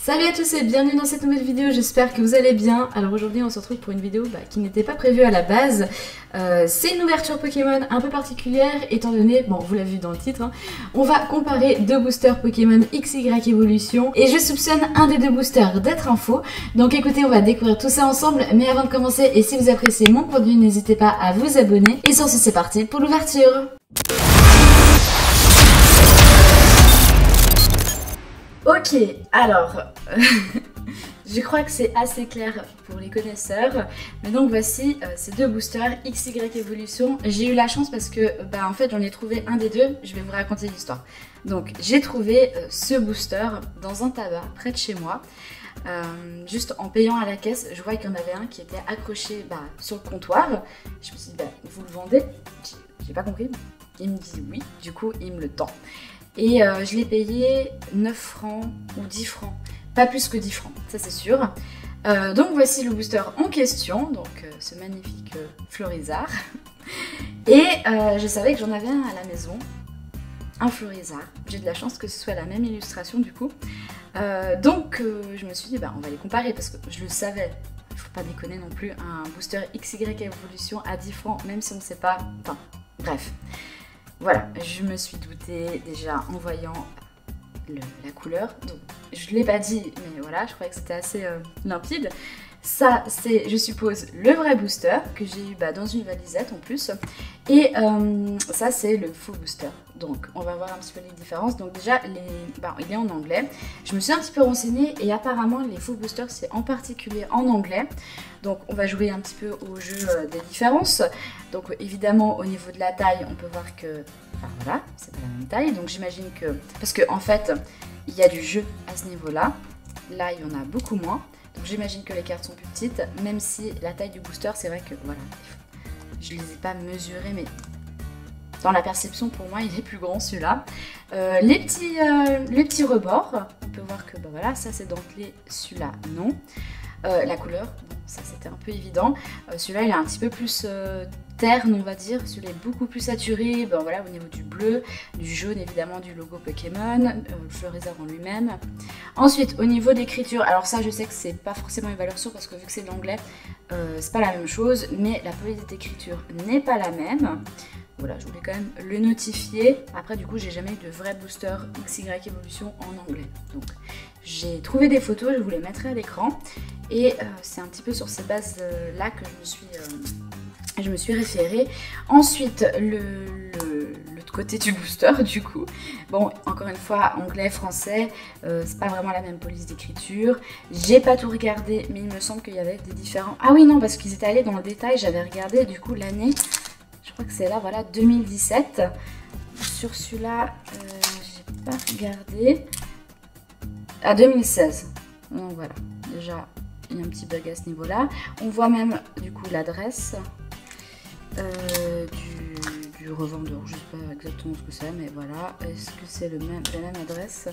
Salut à tous et bienvenue dans cette nouvelle vidéo, j'espère que vous allez bien. Alors aujourd'hui on se retrouve pour une vidéo qui n'était pas prévue à la base. C'est une ouverture Pokémon un peu particulière étant donné, bon vous l'avez vu dans le titre, hein, on va comparer deux boosters Pokémon XY Evolution et je soupçonne un des deux boosters d'être un faux. Donc écoutez, on va découvrir tout ça ensemble, mais avant de commencer, et si vous appréciez mon contenu, n'hésitez pas à vous abonner. Et sur ce, c'est parti pour l'ouverture. Ok, alors, je crois que c'est assez clair pour les connaisseurs, mais donc voici ces deux boosters XY Evolution. J'ai eu la chance parce que, en fait, j'en ai trouvé un des deux, je vais vous raconter l'histoire. Donc, j'ai trouvé ce booster dans un tabac près de chez moi, juste en payant à la caisse, je vois qu'il y en avait un qui était accroché sur le comptoir. Je me suis dit, vous le vendez? J'ai pas compris, il me dit oui, du coup, il me le tend. Et je l'ai payé 9 francs ou 10 francs, pas plus que 10 francs, ça c'est sûr. Donc voici le booster en question, donc ce magnifique Florizard. Et je savais que j'en avais un à la maison, un Florizard. J'ai de la chance que ce soit la même illustration du coup. Donc je me suis dit, on va les comparer parce que je le savais. Il ne faut pas déconner non plus, un booster XY Evolution à 10 francs, même si on ne sait pas, enfin bref. Voilà, je me suis doutée déjà en voyant la couleur, donc je ne l'ai pas dit, mais voilà, je croyais que c'était assez limpide. Ça, c'est, je suppose, le vrai booster que j'ai eu dans une valisette en plus. Et ça, c'est le faux booster. Donc, on va voir un petit peu les différences. Donc déjà, il est en anglais. Je me suis un petit peu renseignée et apparemment, les faux boosters, c'est en particulier en anglais. Donc, on va jouer un petit peu au jeu des différences. Donc, évidemment, au niveau de la taille, on peut voir que, voilà, c'est pas la même taille. Donc, j'imagine que, parce qu'en fait, il y a du jeu à ce niveau-là. Là, il y en a beaucoup moins. Donc j'imagine que les cartes sont plus petites, même si la taille du booster, c'est vrai que voilà, je ne les ai pas mesurées, mais dans la perception, pour moi, il est plus grand celui-là. Les petits rebords, on peut voir que voilà, ça c'est dentelé, celui-là non. La couleur, bon, ça c'était un peu évident. Celui-là, il est un petit peu plus terne, on va dire. Celui-là est beaucoup plus saturé, voilà, au niveau du bleu, du jaune évidemment, du logo Pokémon, le Florizard en lui-même. Ensuite, au niveau d'écriture, alors ça je sais que c'est pas forcément une valeur sûre parce que vu que c'est de l'anglais, c'est pas la même chose, mais la police d'écriture n'est pas la même. Voilà, je voulais quand même le notifier. Après, du coup, j'ai jamais eu de vrai booster XY Evolution en anglais. Donc, j'ai trouvé des photos, je vous les mettrai à l'écran. Et c'est un petit peu sur ces bases-là que je me suis référée. Ensuite, l'autre côté du booster, du coup. Bon, encore une fois, anglais, français, c'est pas vraiment la même police d'écriture. J'ai pas tout regardé, mais il me semble qu'il y avait des différents... Ah oui, non, parce qu'ils étaient allés dans le détail, j'avais regardé, du coup, l'année... Je crois que c'est là, voilà, 2017. Sur celui-là, j'ai pas regardé. À 2016. Donc voilà, déjà, il y a un petit bug à ce niveau-là. On voit même, du coup, l'adresse du revendeur. Je sais pas exactement ce que c'est, mais voilà. Est-ce que c'est la même adresse?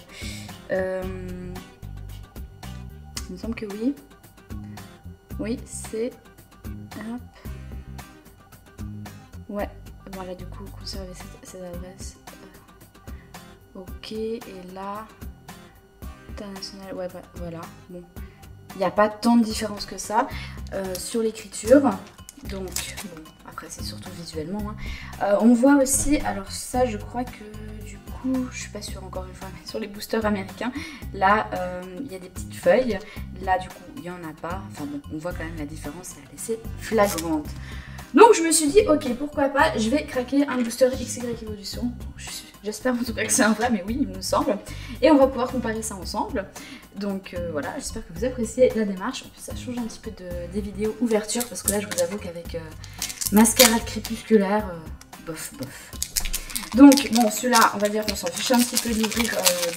Il me semble que oui. Oui, c'est... Hop. Ouais, voilà, du coup, conserver cette adresse. Ok, et là, international, ouais, voilà, bon. Il n'y a pas tant de différence que ça sur l'écriture. Donc, bon, après, c'est surtout visuellement. Hein. On voit aussi, alors ça, je crois que, du coup, je suis pas sûre encore une fois, mais sur les boosters américains, là, il y a des petites feuilles. Là, du coup, il n'y en a pas. Enfin bon, on voit quand même la différence, elle est assez flagrante. Donc je me suis dit, ok, pourquoi pas, je vais craquer un booster XY Evolution. J'espère en tout cas que c'est un vrai, mais oui, il me semble. Et on va pouvoir comparer ça ensemble. Donc voilà, j'espère que vous appréciez la démarche. En plus, ça change un petit peu des vidéos ouverture, parce que là, je vous avoue qu'avec mascarade crépusculaire, bof. Donc, bon, celui-là, on va dire qu'on s'en fiche un petit peu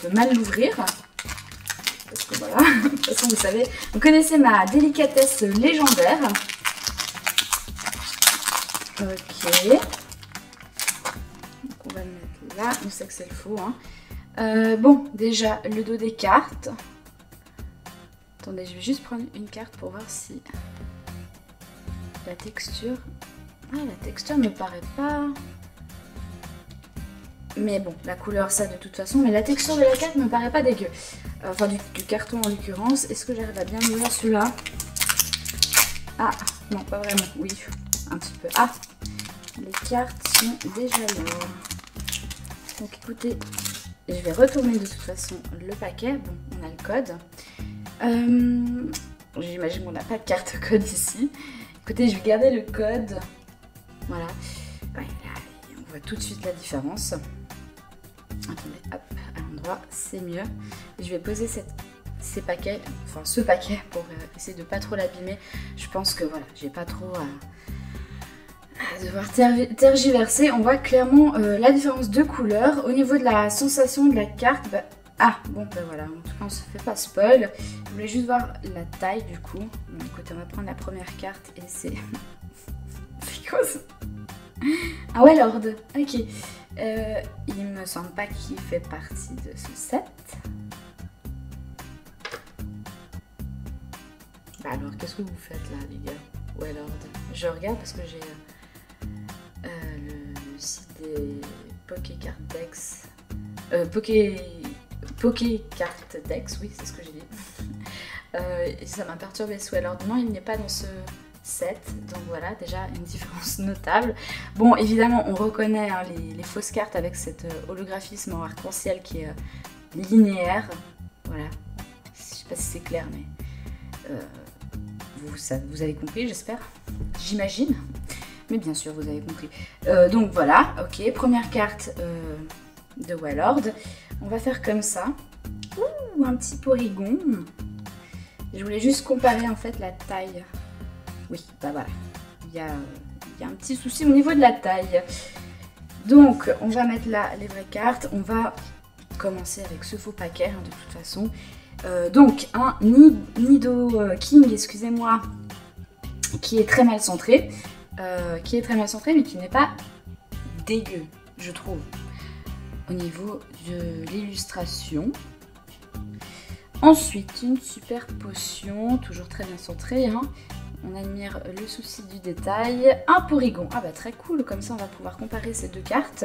de mal l'ouvrir. Parce que voilà, de toute façon, vous savez, vous connaissez ma délicatesse légendaire. Ok, donc on va le mettre là, on sait que c'est le faux. Hein. Bon, déjà le dos des cartes. Attendez, je vais juste prendre une carte pour voir si la texture... Ah, la texture me paraît pas... Mais bon, la couleur ça de toute façon, mais la texture de la carte me paraît pas dégueu. enfin du carton en l'occurrence. Est-ce que j'arrive à bien ouvrir celui-là? Ah, non, pas vraiment. Oui, un petit peu. Ah, les cartes sont déjà là. Donc écoutez, je vais retourner de toute façon le paquet. Bon, on a le code. J'imagine qu'on n'a pas de carte code ici. Écoutez, je vais garder le code. Voilà. Ouais, là, on voit tout de suite la différence. Attendez, hop, à l'endroit, c'est mieux. Et je vais poser ces paquets, enfin ce paquet pour essayer de pas trop l'abîmer. Je pense que voilà, j'ai pas trop à devoir tergiverser. On voit clairement la différence de couleur. Au niveau de la sensation de la carte, bah, ah bon ben voilà, en tout cas on se fait pas spoil. Je voulais juste voir la taille du coup. Bon écoutez, on va prendre la première carte et c'est... c'est quoi ça? Ah ouais, Lord, ok. Il me semble pas qu'il fait partie de ce set. Bah alors, qu'est-ce que vous faites là, les gars? Ouais, Lord. Je regarde parce que j'ai le site des Pokécard Dex. Pokécard Dex, oui, c'est ce que j'ai dit. Et ça m'a perturbé Swellord. Non, il n'est pas dans ce set, donc voilà, déjà une différence notable. Bon, évidemment, on reconnaît hein, les fausses cartes avec cet holographisme en arc-en-ciel qui est linéaire. Voilà, je sais pas si c'est clair, mais vous avez compris, j'espère. J'imagine. Mais bien sûr, vous avez compris. Donc voilà, ok, première carte de Wailord. On va faire comme ça. Ouh, un petit Porygon. Je voulais juste comparer en fait la taille. Oui, bah voilà. Il y a un petit souci au niveau de la taille. Donc, on va mettre là les vraies cartes. On va commencer avec ce faux paquet, hein, de toute façon. Donc, un Nidoking, excusez-moi, qui est très mal centré. Mais qui n'est pas dégueu, je trouve. Au niveau de l'illustration. Ensuite, une super potion, toujours très bien centrée. Hein. On admire le souci du détail. Un Porygon, ah bah très cool, comme ça on va pouvoir comparer ces deux cartes.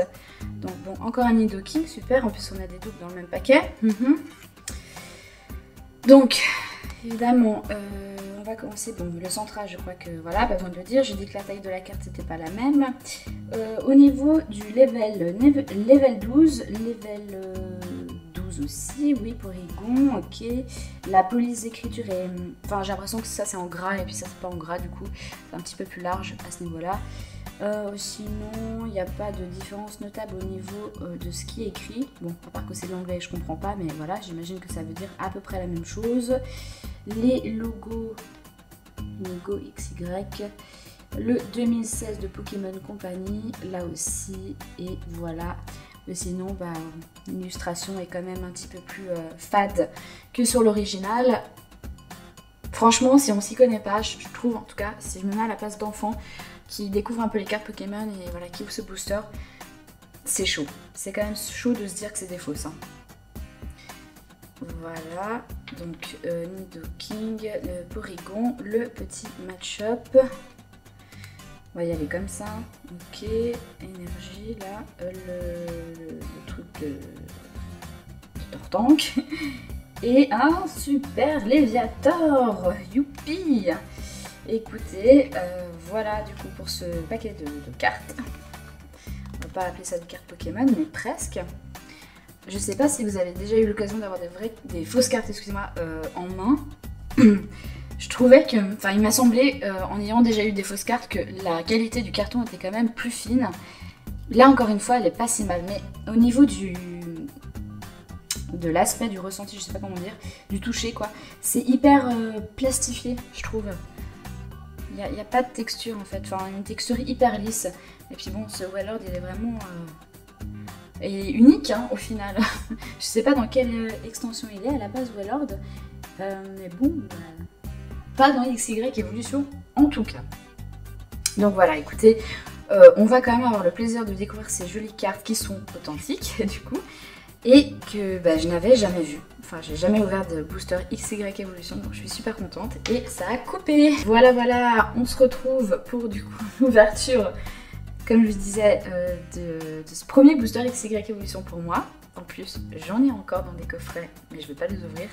Donc bon, encore un Nidoking, super, en plus on a des doubles dans le même paquet. Donc, évidemment, on va commencer, bon, le centrage, je crois que, voilà, pas besoin de le dire, j'ai dit que la taille de la carte n'était pas la même. Au niveau du level 12, level 12 aussi, oui, Porygon, ok. La police d'écriture est, enfin, j'ai l'impression que ça c'est en gras et puis ça c'est pas en gras du coup, c'est un petit peu plus large à ce niveau-là. Sinon, il n'y a pas de différence notable au niveau de ce qui est écrit. Bon, à part que c'est de l'anglais, je comprends pas, mais voilà, j'imagine que ça veut dire à peu près la même chose. Les logos XY, le 2016 de Pokémon Company, là aussi, et voilà. Mais sinon, bah, l'illustration est quand même un petit peu plus fade que sur l'original. Franchement, si on s'y connaît pas, je trouve en tout cas, si je me mets à la place d'enfants qui découvrent un peu les cartes Pokémon et voilà, qui ouvrent ce booster, c'est chaud. C'est quand même chaud de se dire que c'est des fausses. Hein. Voilà, donc Nidoking, Porygon, le petit match-up. On va y aller comme ça. Ok, énergie, là, le truc de Tortank. Et un super Léviator. Youpi! Écoutez, voilà du coup pour ce paquet de cartes. On va pas appeler ça des cartes Pokémon, mais presque. Je sais pas si vous avez déjà eu l'occasion d'avoir des fausses cartes, excusez-moi, en main. Je trouvais que, enfin il m'a semblé, en ayant déjà eu des fausses cartes, que la qualité du carton était quand même plus fine. Là encore une fois, elle est pas si mal, mais au niveau de l'aspect, du ressenti, je sais pas comment dire, du toucher quoi, c'est hyper plastifié, je trouve. Il n'y a pas de texture en fait, enfin une texture hyper lisse. Et puis bon, ce Wailord il est vraiment et unique hein, au final. Je sais pas dans quelle extension il est à la base Wailord, mais bon, pas dans XY Evolution en tout cas. Donc voilà, écoutez, on va quand même avoir le plaisir de découvrir ces jolies cartes qui sont authentiques du coup, et que bah, je n'avais jamais vu. Enfin, j'ai jamais ouvert de booster XY Evolution, donc je suis super contente. Et ça a coupé. Voilà, on se retrouve pour du coup l'ouverture, comme je vous disais, de ce premier booster XY Evolution pour moi. En plus, j'en ai encore dans des coffrets, mais je ne vais pas les ouvrir.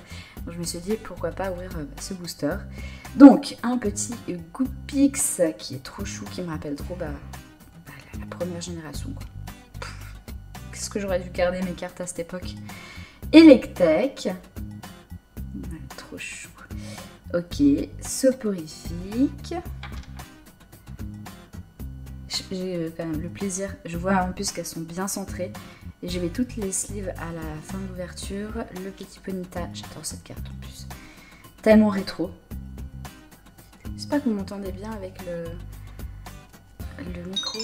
Donc je me suis dit, pourquoi pas ouvrir ce booster. Donc, un petit Goopix qui est trop chou, qui me rappelle trop la première génération. Qu'est-ce que j'aurais dû garder mes cartes à cette époque. Electek. Trop chou. Ok, soporifique. J'ai quand même le plaisir, je vois en plus qu'elles sont bien centrées. Et je vais toutes les sleeves à la fin de l'ouverture. Le petit Ponyta, j'adore cette carte en plus. Tellement rétro. J'espère que vous m'entendez bien avec le micro.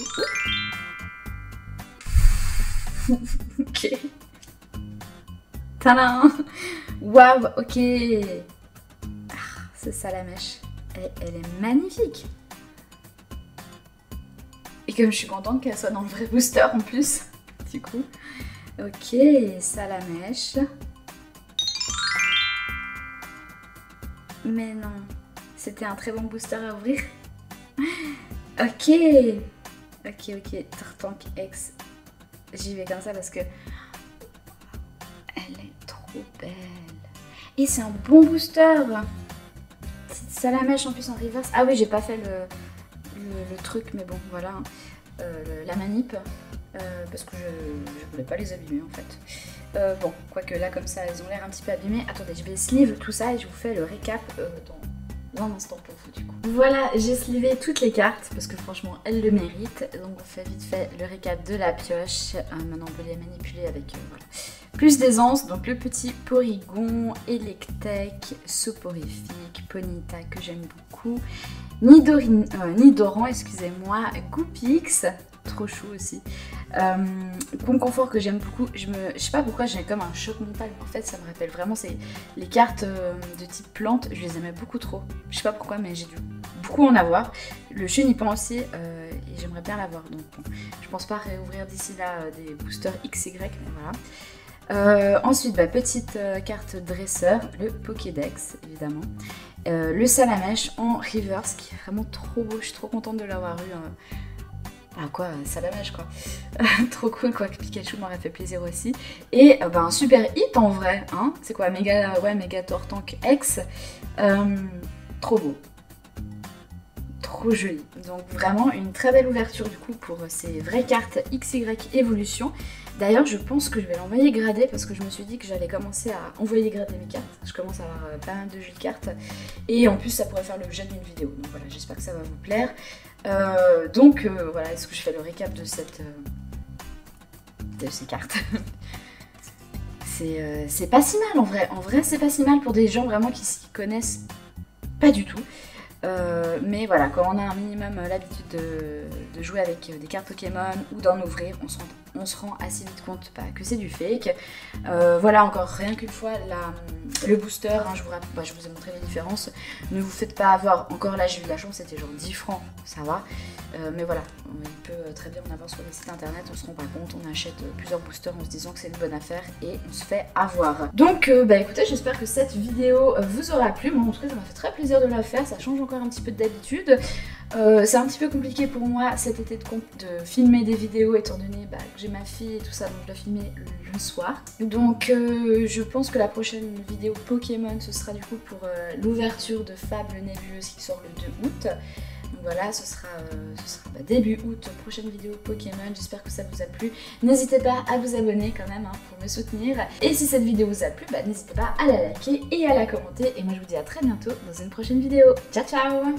Ok. Tadam! Waouh, ok. Ah, c'est ça la mèche. Elle est magnifique. Et comme je suis contente qu'elle soit dans le vrai booster en plus. Du coup. Ok, ça la mèche. Mais non. C'était un très bon booster à ouvrir. Ok. Ok. Tartank X. J'y vais comme ça parce que elle est trop belle. Et c'est un bon booster. Ça la mèche en plus en reverse. Ah oui, j'ai pas fait le truc, mais bon, voilà. La manip. Parce que je voulais pas les abîmer en fait. Bon, quoique là comme ça elles ont l'air un petit peu abîmées. Attendez, je vais sleeve tout ça et je vous fais le récap dans un instant pour vous du coup. Voilà, j'ai sleevé toutes les cartes parce que franchement elles le méritent. Donc on fait vite fait le récap de la pioche. Maintenant on peut les manipuler avec voilà, plus d'aisance. Donc le petit Porygon, Electek, Soporifique, Ponyta que j'aime beaucoup, Nidoran, excusez-moi, Goopix. Trop chou aussi. Concours que j'aime beaucoup. Je sais pas pourquoi j'ai comme un choc mental. En fait, ça me rappelle vraiment les cartes de type plante. Je les aimais beaucoup trop. Je sais pas pourquoi, mais j'ai dû beaucoup en avoir. Le Chenipan aussi, et j'aimerais bien l'avoir. Donc, bon, je pense pas réouvrir d'ici là des boosters XY, mais voilà. Ensuite, petite carte dresseur, le Pokédex, évidemment. Le Salamèche en reverse, qui est vraiment trop beau. Je suis trop contente de l'avoir eu. Ah quoi, Salamèche quoi. Trop cool quoi, que Pikachu m'aurait fait plaisir aussi. Et un super hit en vrai, hein. C'est quoi, Méga Tortank X. Trop beau. Trop joli. Donc vraiment une très belle ouverture du coup pour ces vraies cartes XY Evolution. D'ailleurs je pense que je vais l'envoyer grader parce que je me suis dit que j'allais commencer à envoyer grader mes cartes. Je commence à avoir pas mal de jolies cartes. Et en plus ça pourrait faire l'objet d'une vidéo. Donc voilà, j'espère que ça va vous plaire. Voilà, est-ce que je fais le récap de ces cartes. C'est pas si mal en vrai. En vrai c'est pas si mal pour des gens vraiment qui s'y connaissent pas du tout. Mais voilà, quand on a un minimum l'habitude de jouer avec des cartes Pokémon ou d'en ouvrir, on se rend assez vite compte que c'est du fake. Voilà, encore rien qu'une fois, le booster, hein, je vous ai montré les différences. Ne vous faites pas avoir. Encore là, j'ai eu la chance, c'était genre 10 francs, ça va. Mais voilà, il peut très bien en avoir sur les sites internet, on se rend pas compte, on achète plusieurs boosters en se disant que c'est une bonne affaire et on se fait avoir. Donc écoutez, j'espère que cette vidéo vous aura plu. Moi en tout cas ça m'a fait très plaisir de la faire, ça change encore un petit peu d'habitude. C'est un petit peu compliqué pour moi cet été de filmer des vidéos étant donné que j'ai ma fille et tout ça, donc je dois filmer le soir. Donc je pense que la prochaine vidéo Pokémon ce sera du coup pour l'ouverture de Fable Nébuleuse qui sort le 2 août. Donc voilà, ce sera début août, prochaine vidéo Pokémon, j'espère que ça vous a plu. N'hésitez pas à vous abonner quand même pour me soutenir. Et si cette vidéo vous a plu, n'hésitez pas à la liker et à la commenter. Et moi je vous dis à très bientôt dans une prochaine vidéo. Ciao ciao!